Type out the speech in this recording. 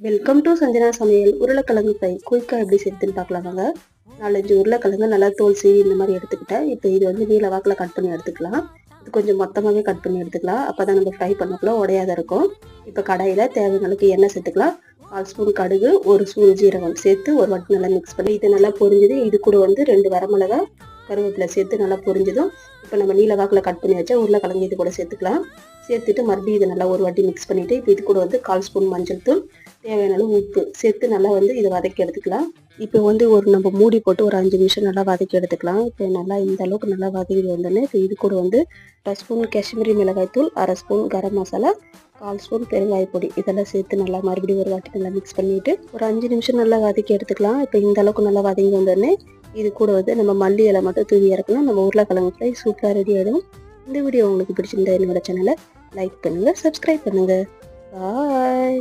Welcome to Sanjana சமையல். உருளைக்கிழங்கு fry குயிக்காக எப்படி செய்யுதுன்னு பார்க்கலாம் வாங்க. 4-5 உருளைக்கிழங்கு நல்லா தோல் சீவி இந்த மாதிரி எடுத்துக்கிட்டேன். இப்போ இது வந்து நீல வாக்கில் கட் பண்ணி எடுத்துக்கலாம். இது கொஞ்சம் மொத்தமாகவே கட் பண்ணி எடுத்துக்கலாம். அப்போ தான் நம்ம ஃப்ரை பண்ணக்குள்ள உடையாத இருக்கும். இப்போ கடாயில் தேவையான அளவுக்கு எண்ணெய் சேர்த்துக்கலாம். 1/4 ஸ்பூன் கடுகு, 1 ஸ்பூன் ஜீரகம் சேர்த்து ஒரு வாட்டி நல்லா மிக்ஸ் பண்ணி இது நல்லா பொரிஞ்சுது. இது கூட வந்து 2 வரமிளகா கருவேப்பிலை சேர்த்து நல்லா பொரிஞ்சதும் இப்போ நம்ம நீல வாக்கில் கட் பண்ணி வச்சா உருளைக்கிழங்கு இது கூட சேர்த்துக்கலாம். சேர்த்துட்டு மறுபடியும் இதை நல்லா ஒரு வாட்டி மிக்ஸ் பண்ணிவிட்டு இப்போ இது கூட வந்து 1/4 ஸ்பூன் மஞ்சள் தூள், தேவையான அளவு உப்பு சேர்த்து நல்லா வந்து இதை வதக்கி எடுத்துக்கலாம். இப்போ வந்து நம்ம மூடி போட்டு ஒரு 5 நிமிஷம் நல்லா வதக்கி எடுத்துக்கலாம். இப்போ நல்லா இந்த அளவுக்கு நல்லா வதக்கி வந்தோடனே இப்போ இது கூட வந்து 1/2 ஸ்பூன் காஷ்மீரி மிளகாய் தூள், 1/2 ஸ்பூன் கரம் மசாலா, 1/4 ஸ்பூன் பெருங்காய பொடி இதெல்லாம் சேர்த்து நல்லா மறுபடியும் ஒரு வாட்டி நல்லா மிக்ஸ் பண்ணிவிட்டு ஒரு 5 நிமிஷம் நல்லா வதக்கி எடுத்துக்கலாம். இப்போ இந்த அளவுக்கு நல்லா வதங்கி வந்தோடனே இது கூட வந்து நம்ம மல்லி இலை மட்டும் தூவி இறக்கணும். நம்ம உருளைக்கிழங்கு ஃப்ரை சூப்பராக ரெடி ஆகிடும். இந்த வீடியோ உங்களுக்கு பிடிச்சிருந்தா என்னோட சேனலை லைக் பண்ணுங்கள், சப்ஸ்கிரைப் பண்ணுங்கள். பாய்.